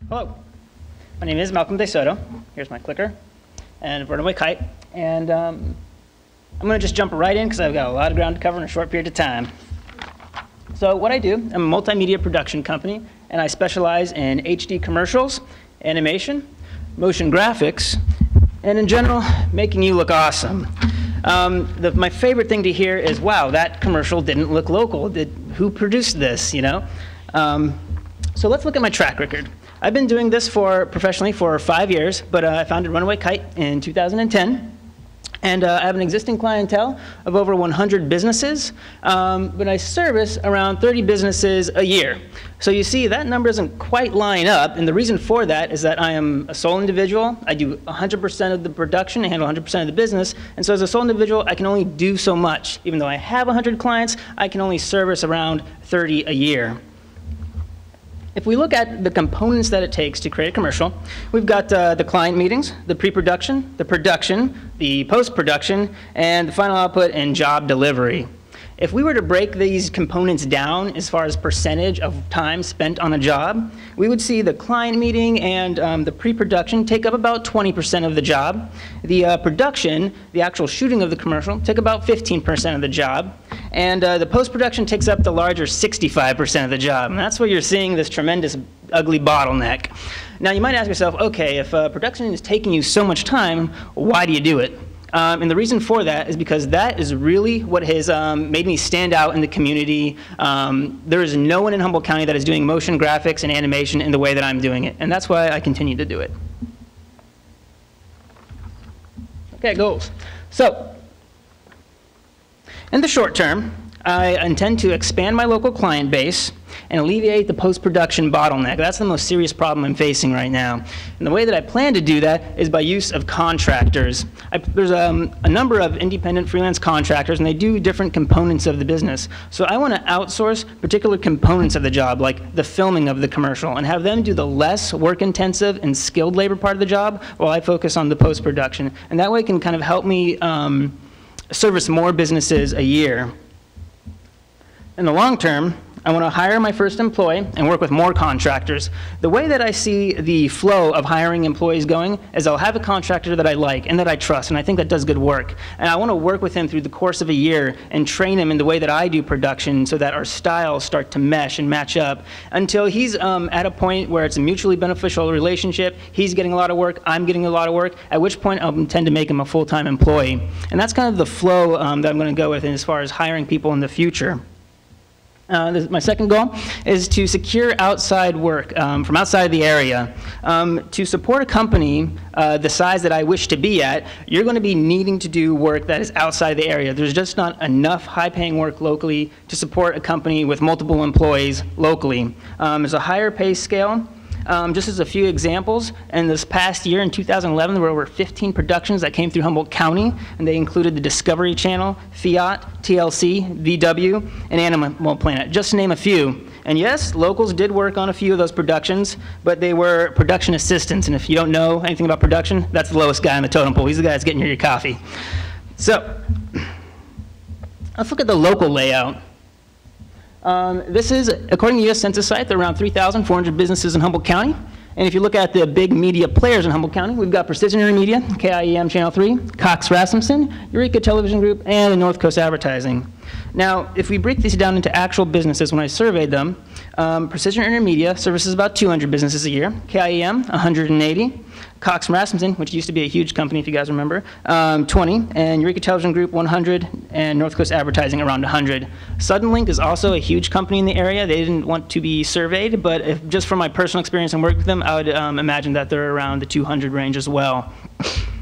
Hello, my name is Malcolm DeSoto. Here's my clicker and Runaway Kite. And I'm going to just jump right in because I've got a lot of ground to cover in a short period of time. So what I do, I'm a multimedia production company, and I specialize in HD commercials, animation, motion graphics, and in general, making you look awesome. My favorite thing to hear is, wow, that commercial didn't look local. Who produced this, you know? So let's look at my track record. I've been doing this professionally for 5 years, but I founded Runaway Kite in 2010. And I have an existing clientele of over 100 businesses, but I service around 30 businesses a year. So you see, that number doesn't quite line up, and the reason for that is that I am a sole individual. I do 100% of the production, I handle 100% of the business, and so as a sole individual, I can only do so much. Even though I have 100 clients, I can only service around 30 a year. If we look at the components that it takes to create a commercial, we've got the client meetings, the pre-production, the production, the post-production, and the final output and job delivery. If we were to break these components down as far as percentage of time spent on a job, we would see the client meeting and the pre-production take up about 20% of the job. The production, the actual shooting of the commercial, take about 15% of the job. And the post-production takes up the larger 65% of the job. And that's where you're seeing this tremendous, ugly bottleneck. Now, you might ask yourself, okay, if production is taking you so much time, why do you do it? And the reason for that is because that is really what has made me stand out in the community. There is no one in Humboldt County that is doing motion graphics and animation in the way that I'm doing it. And that's why I continue to do it. Okay, goals. So, in the short term, I intend to expand my local client base and alleviate the post-production bottleneck. That's the most serious problem I'm facing right now. And the way that I plan to do that is by use of contractors. There's a number of independent freelance contractors, and they do different components of the business. So I want to outsource particular components of the job, like the filming of the commercial, and have them do the less work-intensive and skilled labor part of the job while I focus on the post-production. And that way it can kind of help me service more businesses a year. In the long term, I want to hire my first employee and work with more contractors. The way that I see the flow of hiring employees going is I'll have a contractor that I like and that I trust, and I think that does good work. And I want to work with him through the course of a year and train him in the way that I do production so that our styles start to mesh and match up until he's at a point where it's a mutually beneficial relationship. He's getting a lot of work, I'm getting a lot of work, at which point I'll intend to make him a full-time employee. And that's kind of the flow that I'm going to go with as far as hiring people in the future. My second goal is to secure outside work from outside the area. To support a company the size that I wish to be at, you're going to be needing to do work that is outside the area. There's just not enough high-paying work locally to support a company with multiple employees locally. There's a higher pay scale. Just as a few examples, in this past year, in 2011, there were over 15 productions that came through Humboldt County, and they included the Discovery Channel, Fiat, TLC, VW, and Animal Planet, just to name a few. And yes, locals did work on a few of those productions, but they were production assistants. And if you don't know anything about production, that's the lowest guy on the totem pole. He's the guy that's getting you your coffee. So, let's look at the local layout. This is, according to the U.S. Census site, there are around 3,400 businesses in Humboldt County. And if you look at the big media players in Humboldt County, we've got Precision Intermedia, KIEM Channel 3, Cox Rasmussen, Eureka Television Group, and the North Coast Advertising. Now, if we break these down into actual businesses, when I surveyed them, Precision Intermedia services about 200 businesses a year, KIEM 180, Cox Rasmussen, which used to be a huge company if you guys remember, 20, and Eureka Television Group 100, and North Coast Advertising around 100. Suddenlink is also a huge company in the area. They didn't want to be surveyed, but just from my personal experience and work with them, I would imagine that they're around the 200 range as well.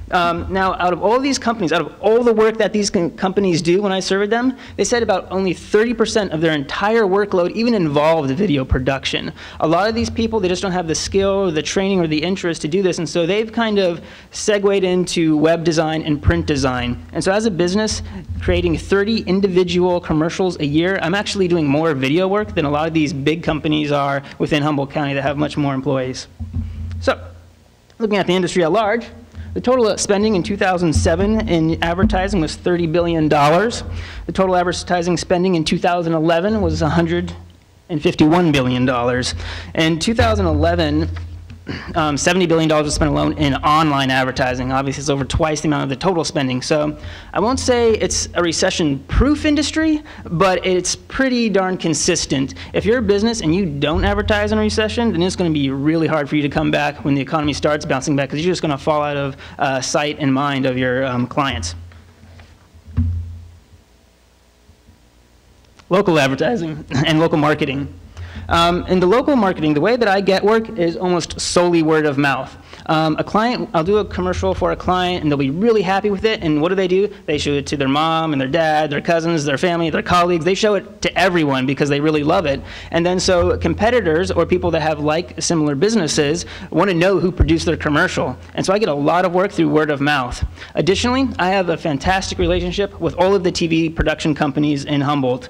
Now, out of all these companies, out of all the work that these companies do when I surveyed them, they said about only 30% of their entire workload even involved video production. A lot of these people, they just don't have the skill or the training or the interest to do this, and so they've kind of segued into web design and print design. And so as a business, creating 30 individual commercials a year, I'm actually doing more video work than a lot of these big companies are within Humboldt County that have much more employees. So, looking at the industry at large, the total spending in 2007 in advertising was $30 billion. The total advertising spending in 2011 was $151 billion. In 2011, $70 billion was spent alone in online advertising. Obviously, it's over twice the amount of the total spending. So I won't say it's a recession-proof industry, but it's pretty darn consistent. If you're a business and you don't advertise in a recession, then it's going to be really hard for you to come back when the economy starts bouncing back, because you're just going to fall out of sight and mind of your clients. Local advertising and local marketing. In the local marketing, the way that I get work is almost solely word of mouth. A client, I'll do a commercial for a client, and they'll be really happy with it, and what do? They show it to their mom and their dad, their cousins, their family, their colleagues. They show it to everyone because they really love it. And then so competitors or people that have similar businesses want to know who produced their commercial. And so I get a lot of work through word of mouth. Additionally, I have a fantastic relationship with all of the TV production companies in Humboldt.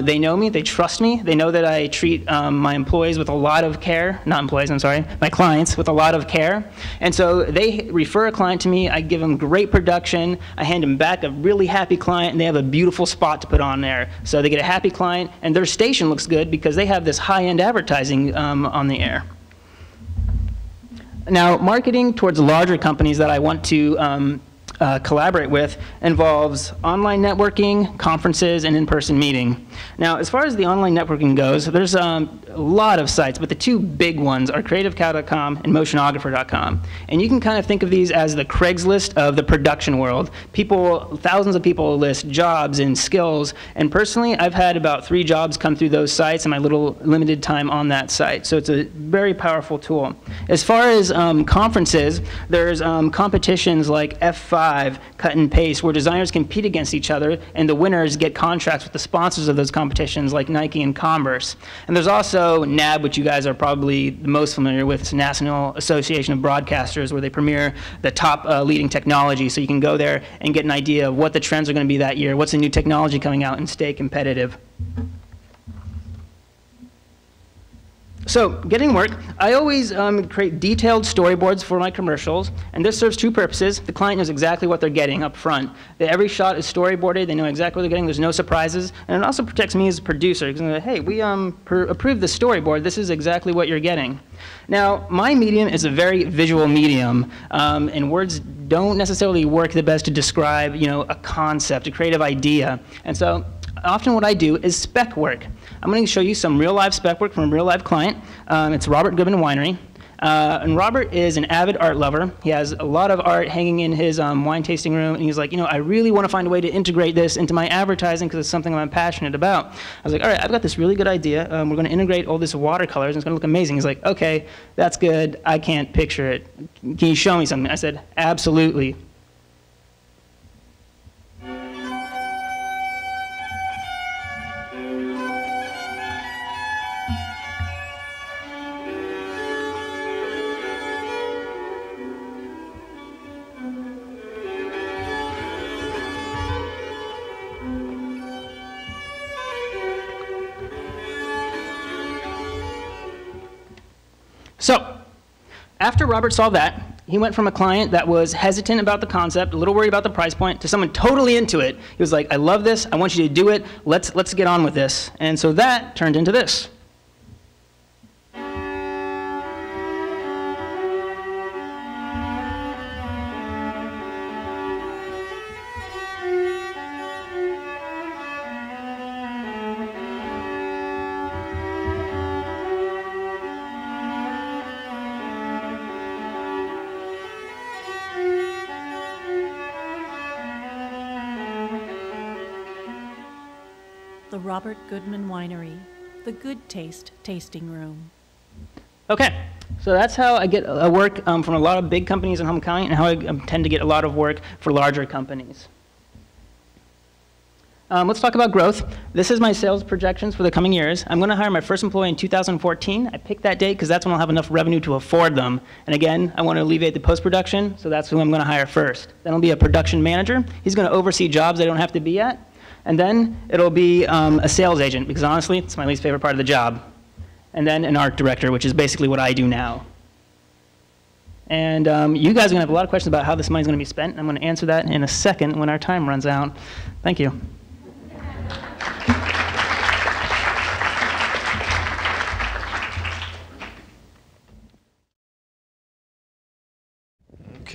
They know me, they trust me, they know that I treat my employees with a lot of care, not employees, I'm sorry, my clients with a lot of care. And so they refer a client to me, I give them great production, I hand them back a really happy client, and they have a beautiful spot to put on there. So they get a happy client, and their station looks good because they have this high-end advertising on the air. Now, marketing towards larger companies that I want to collaborate with involves online networking, conferences, and in-person meeting. Now, as far as the online networking goes, there's a lot of sites, but the two big ones are CreativeCow.com and Motionographer.com. And you can kind of think of these as the Craigslist of the production world. Thousands of people list jobs and skills, and personally, I've had about 3 jobs come through those sites in my little limited time on that site. So it's a very powerful tool. As far as conferences, there's competitions like F5, Cut and Paste, where designers compete against each other, and the winners get contracts with the sponsors of those competitions like Nike and Converse. And there's also NAB, which you guys are probably the most familiar with. It's the National Association of Broadcasters, where they premiere the top leading technology. So you can go there and get an idea of what the trends are going to be that year, what's the new technology coming out, and stay competitive. So, getting work, I always create detailed storyboards for my commercials, and this serves 2 purposes. The client knows exactly what they're getting up front. Every shot is storyboarded, they know exactly what they're getting, there's no surprises, and it also protects me as a producer, because I'm like, hey, we approved the storyboard, this is exactly what you're getting. Now, my medium is a very visual medium, and words don't necessarily work the best to describe, a concept, a creative idea, and so often what I do is spec work. I'm going to show you some real-life spec work from a real-life client. It's Robert Goodman Winery. And Robert is an avid art lover. He has a lot of art hanging in his wine tasting room, and he's like, I really want to find a way to integrate this into my advertising because it's something I'm passionate about. I was like, all right, I've got this really good idea. We're going to integrate all this watercolors, and it's going to look amazing. He's like, okay, that's good. I can't picture it. Can you show me something? I said, absolutely. So, after Robert saw that, he went from a client that was hesitant about the concept, a little worried about the price point, to someone totally into it. He was like, I love this, I want you to do it, let's get on with this. And so that turned into this. The Robert Goodman Winery, the Good Taste Tasting Room. Okay, so that's how I get work from a lot of big companies in Humboldt County, and how I tend to get a lot of work for larger companies. Let's talk about growth. This is my sales projections for the coming years. I'm going to hire my first employee in 2014. I picked that date because that's when I'll have enough revenue to afford them. And again, I want to alleviate the post-production, so that's who I'm going to hire first. Then I'll be a production manager. He's going to oversee jobs I don't have to be at. And then it'll be a sales agent, because honestly, it's my least favorite part of the job. And then an art director, which is basically what I do now. And you guys are going to have a lot of questions about how this money is going to be spent. And I'm going to answer that in a second when our time runs out. Thank you.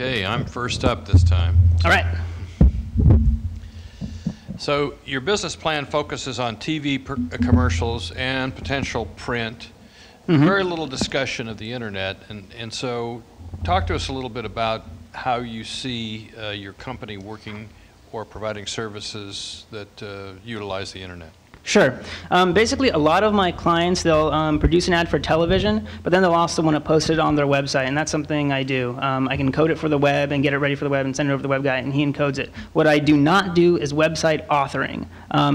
Okay, I'm first up this time. All right. So your business plan focuses on TV commercials and potential print. Very little discussion of the internet. And so talk to us a little bit about how you see your company working or providing services that utilize the internet. Sure. Basically, a lot of my clients, they'll produce an ad for television, but then they'll also want to post it on their website, and that's something I do. I can code it for the web and get it ready for the web and send it over to the web guy, and he encodes it. What I do not do is website authoring.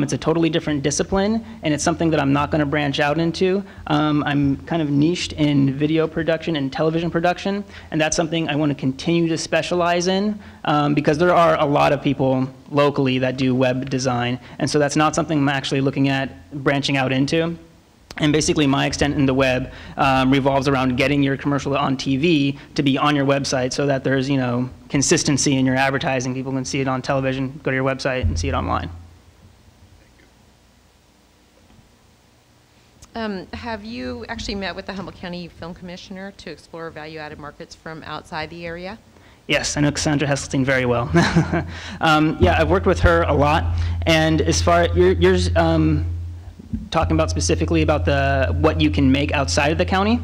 It's a totally different discipline, and it's something that I'm not going to branch out into. I'm kind of niched in video production and television production, and that's something I want to continue to specialize in because there are a lot of people locally that do web design, and so that's not something I'm actually looking at branching out into. And basically my extent in the web revolves around getting your commercial on TV to be on your website so that there's, you know, consistency in your advertising. People can see it on television, go to your website and see it online. Have you actually met with the Humboldt County Film Commissioner to explore value-added markets from outside the area? Yes, I know Cassandra Hesselstein very well. Yeah, I've worked with her a lot. And as far you're talking about specifically about what you can make outside of the county?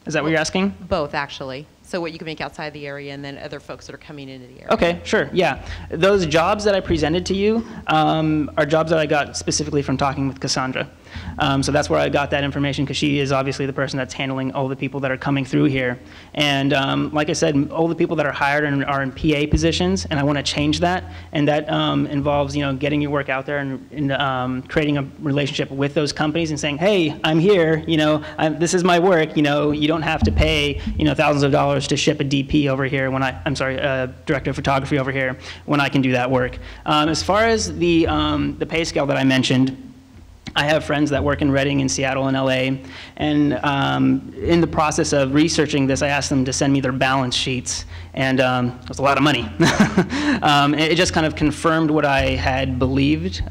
Is that what you're asking? Both, actually. So what you can make outside the area and then other folks that are coming into the area. Okay, sure, yeah. Those jobs that I presented to you are jobs that I got specifically from talking with Cassandra. So that's where I got that information because she is obviously the person that's handling all the people that are coming through here. And like I said, all the people that are hired are in PA positions, and I want to change that. And that involves, you know, getting your work out there and creating a relationship with those companies and saying, hey, I'm here, you know, this is my work, you know, you don't have to pay, you know, thousands of dollars to ship a DP over here when I'm sorry, a director of photography over here when I can do that work. As far as the pay scale that I mentioned, I have friends that work in Reading and Seattle and LA, and in the process of researching this, I asked them to send me their balance sheets, and it was a lot of money. It just kind of confirmed what I had believed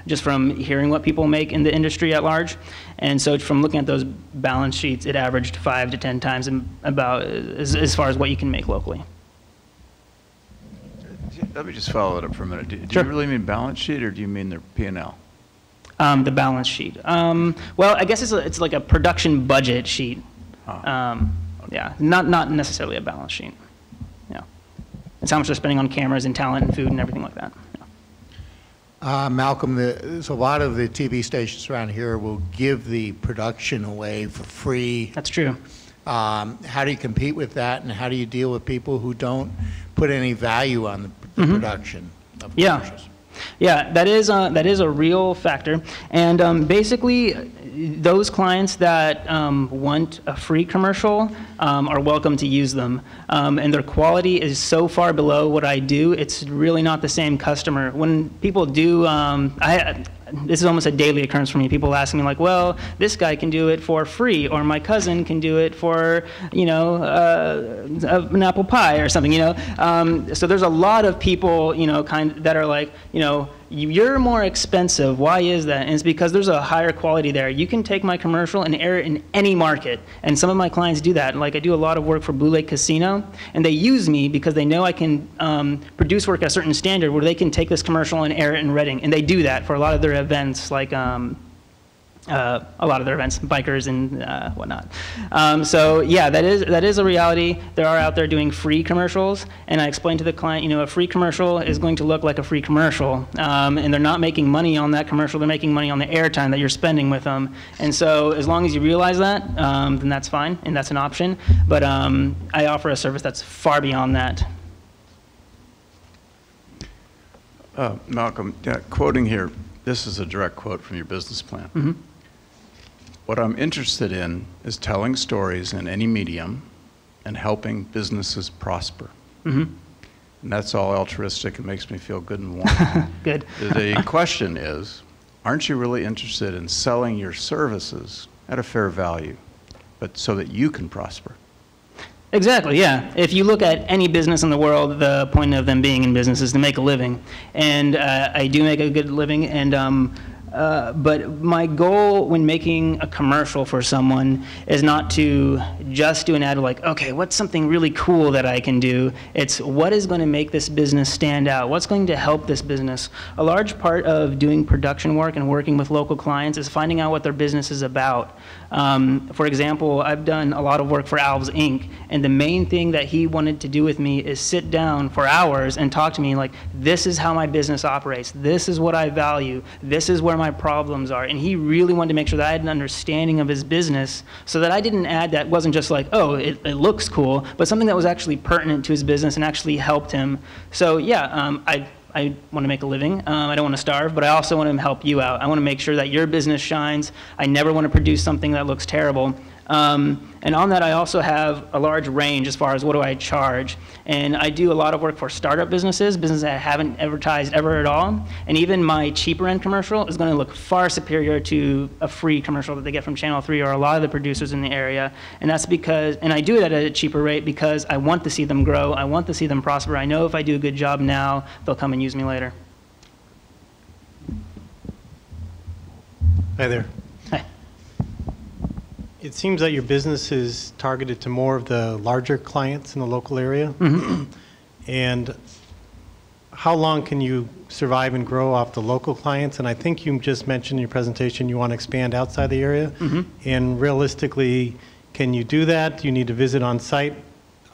just from hearing what people make in the industry at large. And so from looking at those balance sheets, it averaged 5 to 10 times about as far as what you can make locally. Let me just follow it up for a minute. Do Sure. you really mean balance sheet, or do you mean their P&L? The balance sheet. Well, I guess it's like a production budget sheet. Yeah, not necessarily a balance sheet. Yeah, it's how much they're spending on cameras and talent and food and everything like that. Yeah. Malcolm, there's a lot of the TV stations around here will give the production away for free. That's true. How do you compete with that, and how do you deal with people who don't put any value on the production of commercials? Yeah, that is a real factor, and basically, those clients that want a free commercial are welcome to use them, and their quality is so far below what I do. It's really not the same customer. When people do, this is almost a daily occurrence for me. People ask me like, well, this guy can do it for free, or my cousin can do it for, you know, an apple pie or something, you know. So there's a lot of people, you know, that are like, you know, you're more expensive. Why is that? And it's because there's a higher quality there. You can take my commercial and air it in any market. And some of my clients do that. Like I do a lot of work for Blue Lake Casino, and they use me because they know I can produce work at a certain standard where they can take this commercial and air it in Reading. And they do that for a lot of their events, like a lot of their events, bikers and whatnot. So yeah, that is a reality. They are out there doing free commercials, and I explained to the client, you know, a free commercial is going to look like a free commercial, and they're not making money on that commercial. They're making money on the airtime that you're spending with them. And so as long as you realize that, then that's fine, and that's an option. But I offer a service that's far beyond that. Malcolm, quoting here, this is a direct quote from your business plan. Mm-hmm. What I'm interested in is telling stories in any medium and helping businesses prosper. Mm-hmm. And that's all altruistic. It makes me feel good and warm. Good. The question is, aren't you really interested in selling your services at a fair value, but so that you can prosper? Exactly, yeah. If you look at any business in the world, the point of them being in business is to make a living. And I do make a good living, and But my goal when making a commercial for someone is not to just do an ad like, okay, what's something really cool that I can do? It's what is going to make this business stand out? What's going to help this business? A large part of doing production work and working with local clients is finding out what their business is about. For example, I've done a lot of work for Alves Inc., and the main thing that he wanted to do with me is sit down for hours and talk to me like, this is how my business operates, this is what I value, this is where my problems are. And he really wanted to make sure that I had an understanding of his business so that I didn't add that wasn't just like, oh, it looks cool, but something that was actually pertinent to his business and actually helped him. So yeah, I want to make a living. I don't want to starve, but I also want to help you out. I want to make sure that your business shines. I never want to produce something that looks terrible. And on that, I also have a large range as far as what do I charge. And I do a lot of work for startup businesses that haven't advertised ever at all. And even my cheaper end commercial is going to look far superior to a free commercial that they get from Channel 3 or a lot of the producers in the area. And that's because, and I do that at a cheaper rate because I want to see them grow. I want to see them prosper. I know if I do a good job now, they'll come and use me later. Hi there. Hi. It seems that your business is targeted to more of the larger clients in the local area. Mm-hmm. And how long can you survive and grow off the local clients? And I think you just mentioned in your presentation you want to expand outside the area. Mm-hmm. And realistically, can you do that? Do you need to visit on site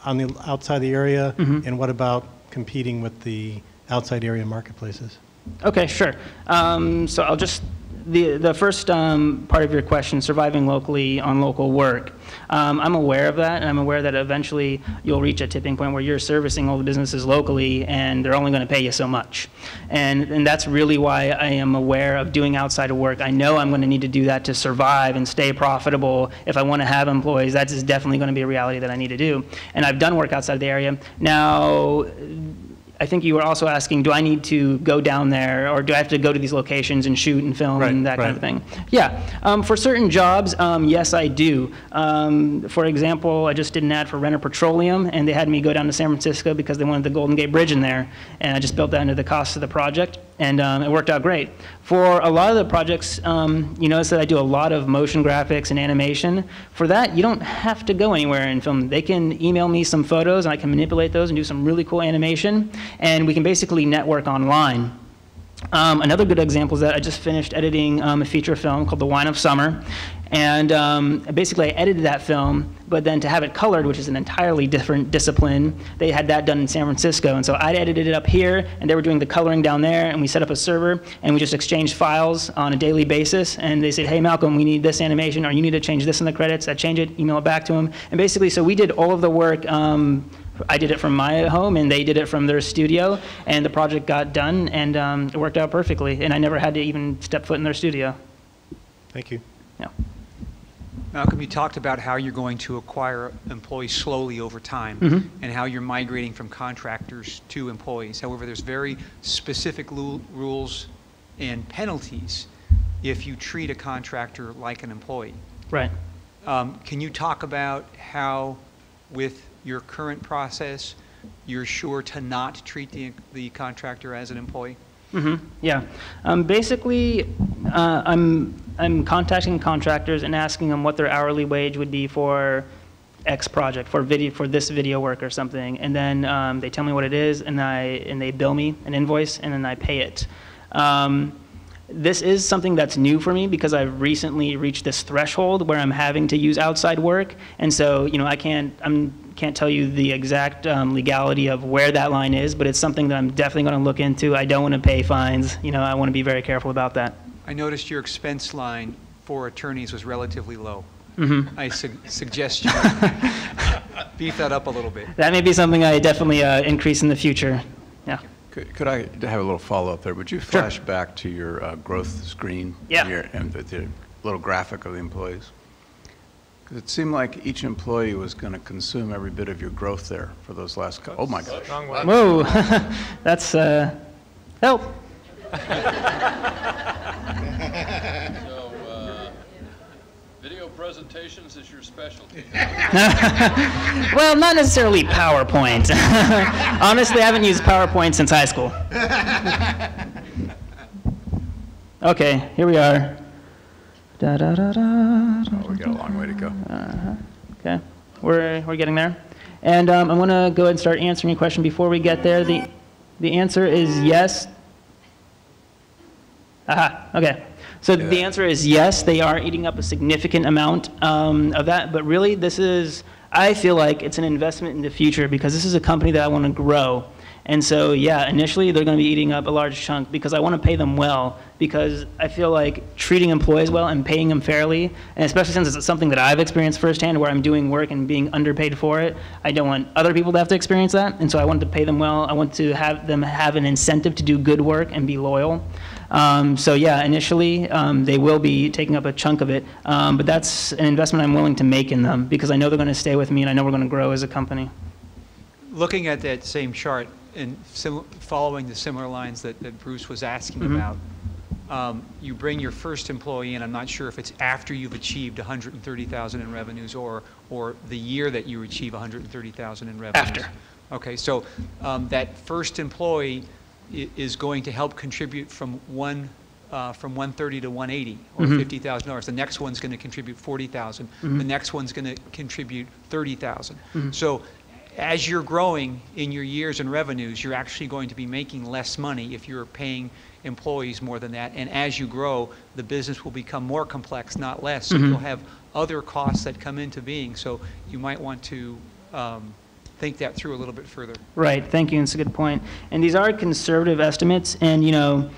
on the outside the area? Mm-hmm. And what about competing with the outside area marketplaces? Okay, sure. So I'll just, the first part of your question, surviving locally on local work. I'm aware of that, and I'm aware that eventually you'll reach a tipping point where you're servicing all the businesses locally, and they're only going to pay you so much. And that's really why I am aware of doing outside of work. I know I'm going to need to do that to survive and stay profitable. If I want to have employees, that is definitely going to be a reality that I need to do. And I've done work outside of the area. Now, I think you were also asking, do I need to go down there, or do I have to go to these locations and shoot and film and that kind of thing? Yeah. For certain jobs, yes, I do. For example, I just did an ad for Renner Petroleum, and they had me go down to San Francisco because they wanted the Golden Gate Bridge in there, and I just built that into the cost of the project, and it worked out great. For a lot of the projects, you notice that I do a lot of motion graphics and animation. For that, you don't have to go anywhere and film. They can email me some photos, and I can manipulate those and do some really cool animation, and we can basically network online. Another good example is that I just finished editing a feature film called The Wine of Summer. And basically I edited that film, but then to have it colored, which is an entirely different discipline, they had that done in San Francisco. And so I edited it up here, and they were doing the coloring down there, and we set up a server, and we just exchanged files on a daily basis. And they said, hey, Malcolm, we need this animation, or you need to change this in the credits. I change it, email it back to them. And basically, so we did all of the work. I did it from my home, and they did it from their studio, and the project got done, and it worked out perfectly. And I never had to even step foot in their studio. Thank you. Yeah. Malcolm, you talked about how you're going to acquire employees slowly over time, and how you're migrating from contractors to employees. However, there's very specific rules and penalties if you treat a contractor like an employee. Right. Can you talk about how, with your current process, you're sure to not treat the contractor as an employee? Yeah. Basically, I'm contacting contractors and asking them what their hourly wage would be for X project, for this video work or something, and then they tell me what it is, and they bill me an invoice, and then I pay it. This is something that's new for me because I've recently reached this threshold where I'm having to use outside work, and so I can't tell you the exact legality of where that line is, but it's something that I'm definitely going to look into. I don't want to pay fines. I want to be very careful about that. I noticed your expense line for attorneys was relatively low. I suggest you beef that up a little bit. That may be something I definitely increase in the future. Yeah. Could I have a little follow-up there? Would you flash back to your growth screen? Yeah. And the little graphic of the employees? Because it seemed like each employee was going to consume every bit of your growth there for those last couple. Oh my gosh. Whoa. That's help. So, video presentations is your specialty. Well, not necessarily PowerPoint. Honestly, I haven't used PowerPoint since high school. Okay, here we are. Da, da, da, da, Oh, we got a long way to go. Okay, we're getting there. And I'm going to go ahead and start answering your question. Before we get there, the answer is yes. Aha, okay. So the answer is yes, they are eating up a significant amount of that, but really this is, I feel like it's an investment in the future because this is a company that I want to grow. And so, yeah, initially they're going to be eating up a large chunk because I want to pay them well, because I feel like treating employees well and paying them fairly, and especially since it's something that I've experienced firsthand where I'm doing work and being underpaid for it, I don't want other people to have to experience that. And so I want to pay them well. I want to have them have an incentive to do good work and be loyal. So yeah, initially they will be taking up a chunk of it, but that's an investment I'm willing to make in them because I know they're going to stay with me and I know we're going to grow as a company. Looking at that same chart and following the similar lines that Bruce was asking about, you bring your first employee in. I'm not sure if it's after you've achieved 130,000 in revenues or the year that you achieve 130,000 in revenues. After. Okay, so that first employee is going to help contribute from 130 to 180 or $50,000. The next one's going to contribute 40,000. The next one's going to contribute 30,000. So as you're growing in your years and revenues, you're actually going to be making less money if you're paying employees more than that. And as you grow, the business will become more complex, not less. So you'll have other costs that come into being. So you might want to think that through a little bit further. Right, thank you, it's a good point. And these are conservative estimates, and you know,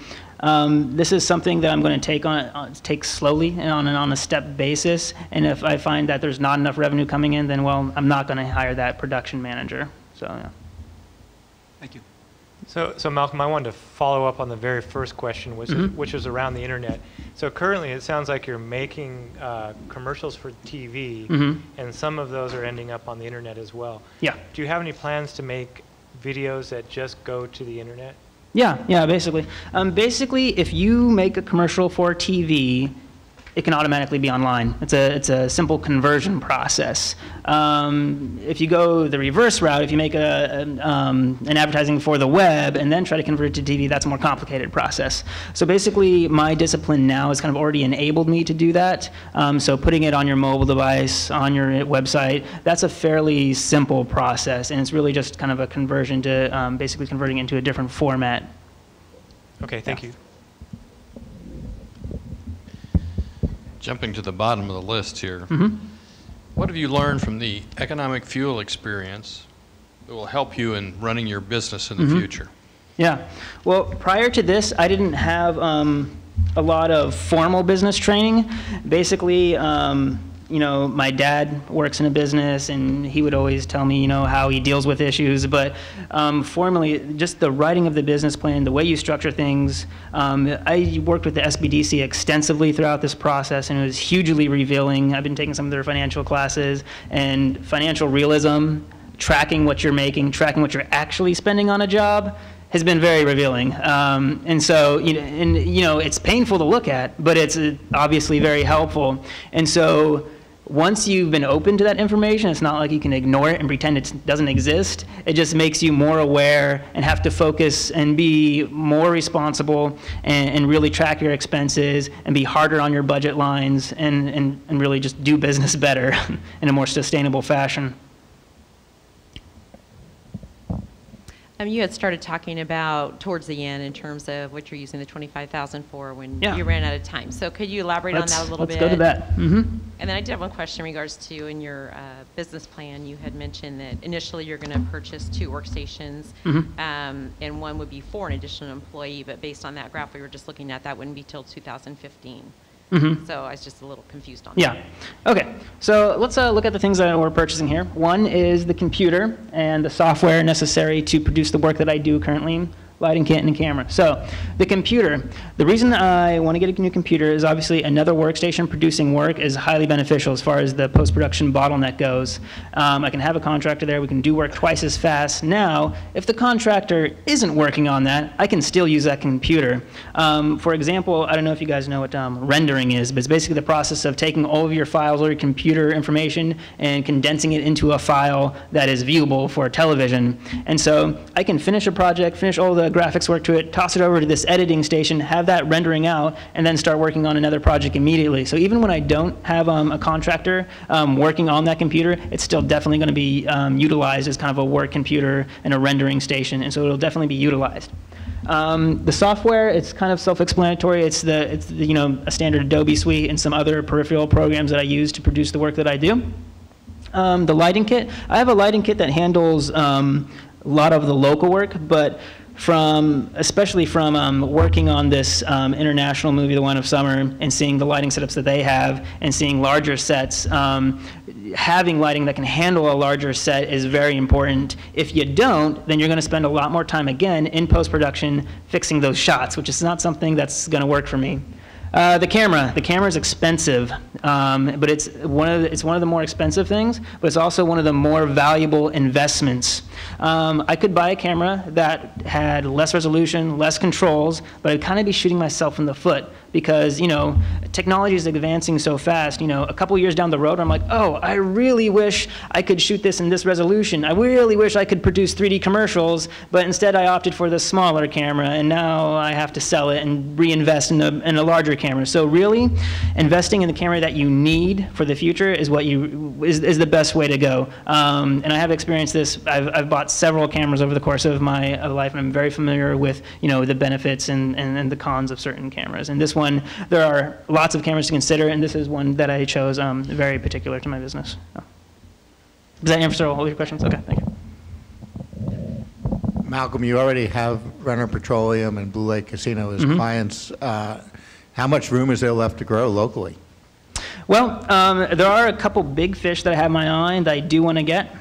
this is something that I'm going to take slowly and on a step basis, and if I find that there's not enough revenue coming in, then well, I'm not going to hire that production manager. So yeah. Thank you. So Malcolm, I wanted to follow up on the very first question, which was around the internet. So currently, it sounds like you're making commercials for TV, and some of those are ending up on the internet as well. Yeah. Do you have any plans to make videos that just go to the internet? Yeah, basically. Basically, if you make a commercial for TV, it can automatically be online. It's a simple conversion process. If you go the reverse route, if you make an advertising for the web and then try to convert it to TV, that's a more complicated process. So basically, my discipline now has kind of already enabled me to do that. So putting it on your mobile device, on your website, that's a fairly simple process, and it's really just kind of a conversion to basically converting into a different format. Okay, thank you. Jumping to the bottom of the list here, what have you learned from the economic fuel experience that will help you in running your business in the future? Yeah, well, prior to this, I didn't have a lot of formal business training. Basically, you know, my dad works in a business, and he would always tell me, you know, how he deals with issues. But formally, just the writing of the business plan, the way you structure things, I worked with the SBDC extensively throughout this process, and it was hugely revealing. I've been taking some of their financial classes, and financial realism, tracking what you're making, tracking what you're actually spending on a job, has been very revealing. And so, you know, it's painful to look at, but it's obviously very helpful. And so, once you've been open to that information, it's not like you can ignore it and pretend it doesn't exist. It just makes you more aware and have to focus and be more responsible and really track your expenses and be harder on your budget lines and really just do business better in a more sustainable fashion. You had started talking about towards the end in terms of what you're using the $25,000 for when you ran out of time. So could you elaborate on that a little bit? Let's go to that. And then I did have one question in regards to in your business plan, you had mentioned that initially you're going to purchase 2 workstations, and one would be for an additional employee, but based on that graph we were just looking at, that wouldn't be till 2015. So I was just a little confused on that. Yeah. Okay. So let's look at the things that we're purchasing here. One is the computer and the software necessary to produce the work that I do currently. Lighting kit and a camera. So the computer, the reason I want to get a new computer is obviously another workstation producing work is highly beneficial as far as the post-production bottleneck goes. I can have a contractor there, we can do work twice as fast. Now, if the contractor isn't working on that, I can still use that computer. For example, I don't know if you guys know what rendering is, but it's basically the process of taking all of your files, all your computer information, and condensing it into a file that is viewable for television. And so I can finish a project, finish all the graphics work to it, toss it over to this editing station, have that rendering out, and then start working on another project immediately. So even when I don't have a contractor working on that computer, it's still definitely going to be utilized as kind of a work computer and a rendering station, and so it'll definitely be utilized. The software, it's kind of self-explanatory. It's a standard Adobe suite and some other peripheral programs that I use to produce the work that I do. The lighting kit, I have a lighting kit that handles a lot of the local work, but especially from working on this international movie, The Wine of Summer, and seeing the lighting setups that they have, and seeing larger sets, having lighting that can handle a larger set is very important. If you don't, then you're going to spend a lot more time, again, in post-production fixing those shots, which is not something that's going to work for me. The camera is expensive, but it's one of the more expensive things, but it's also one of the more valuable investments. I could buy a camera that had less resolution, less controls, but I'd kind of be shooting myself in the foot because, technology is advancing so fast. A couple years down the road, I'm like, oh, I really wish I could shoot this in this resolution. I really wish I could produce 3D commercials, but instead I opted for the smaller camera, and now I have to sell it and reinvest in a larger camera. So really, investing in the camera that you need for the future is what is the best way to go. And I have experienced this. I've bought several cameras over the course of my life, and I'm very familiar with the benefits and the cons of certain cameras. And this one, there are lots of cameras to consider, and this is one that I chose very particular to my business. So. Does that answer all your questions? Okay, thank you. Malcolm, you already have Renner Petroleum and Blue Lake Casino as clients. How much room is there left to grow locally? Well, there are a couple big fish that I have my eye on that I do want to get.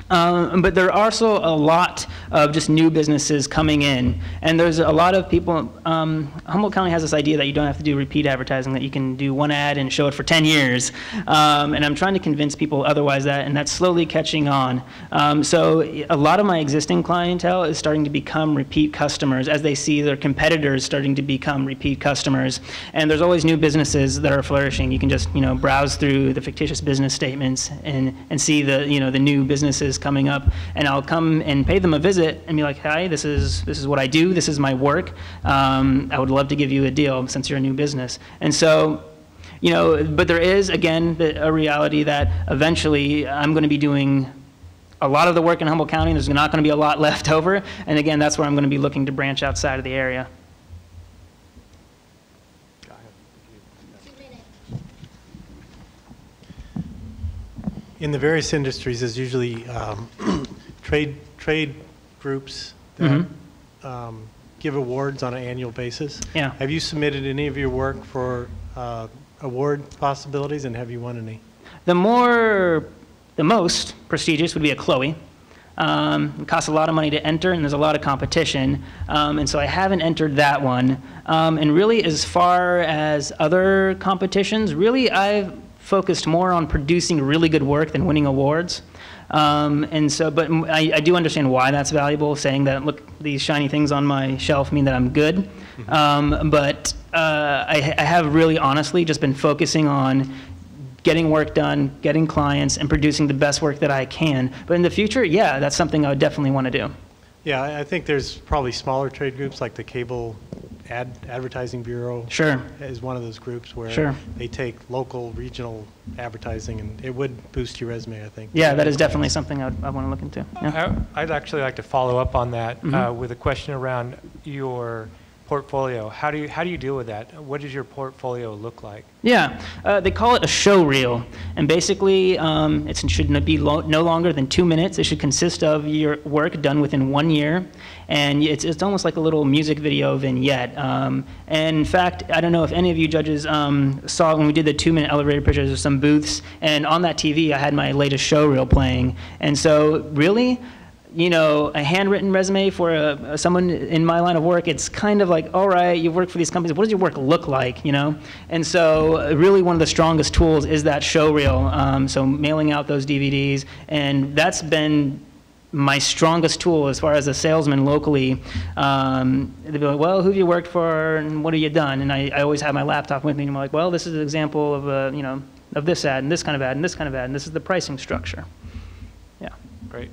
But there are also a lot of just new businesses coming in. And there's a lot of people, Humboldt County has this idea that you don't have to do repeat advertising, that you can do one ad and show it for 10 years. And I'm trying to convince people otherwise and that's slowly catching on. So a lot of my existing clientele is starting to become repeat customers as they see their competitors starting to become repeat customers. And there's always new businesses that are flourishing. You can just, browse through the fictitious business statements and see the new businesses coming up, and I'll come and pay them a visit and be like, hi, this is what I do, this is my work, I would love to give you a deal since you're a new business. And so, but there is, again, a reality that eventually I'm going to be doing a lot of the work in Humboldt County, and there's not going to be a lot left over, and again, that's where I'm going to be looking to branch outside of the area. In the various industries, there's usually trade groups that give awards on an annual basis. Yeah. Have you submitted any of your work for award possibilities, and have you won any? The most prestigious would be a Chloe. It costs a lot of money to enter, and there's a lot of competition, and so I haven't entered that one. And really, as far as other competitions, really I've focused more on producing really good work than winning awards. And so, but I do understand why that's valuable, saying that, look, these shiny things on my shelf mean that I'm good. But I have really honestly just been focusing on getting work done, getting clients, and producing the best work that I can. But in the future, yeah, that's something I would definitely want to do. Yeah, I think there's probably smaller trade groups like the Cable Advertising Bureau. Sure. Is one of those groups where they take local, regional advertising, and it would boost your resume, I think. Yeah, that is definitely something I want to look into. Yeah. I'd actually like to follow up on that with a question around your portfolio. How do you deal with that? What does your portfolio look like? Yeah, they call it a show reel, and basically it should be no longer than 2 minutes. It should consist of your work done within 1 year, and it's almost like a little music video vignette. And in fact, I don't know if any of you judges saw when we did the 2-minute elevator pictures of some booths, and on that TV I had my latest show reel playing, and so really, a handwritten resume for someone in my line of work, it's kind of like, all right, you've worked for these companies, what does your work look like, And so really one of the strongest tools is that show reel, so mailing out those DVDs, and that's been my strongest tool as far as a salesman locally. They'd be like, well, who have you worked for, and what have you done? And I always have my laptop with me, and I'm like, well, this is an example of, of this ad, and this kind of ad, and this kind of ad, and this is the pricing structure. Yeah. Great.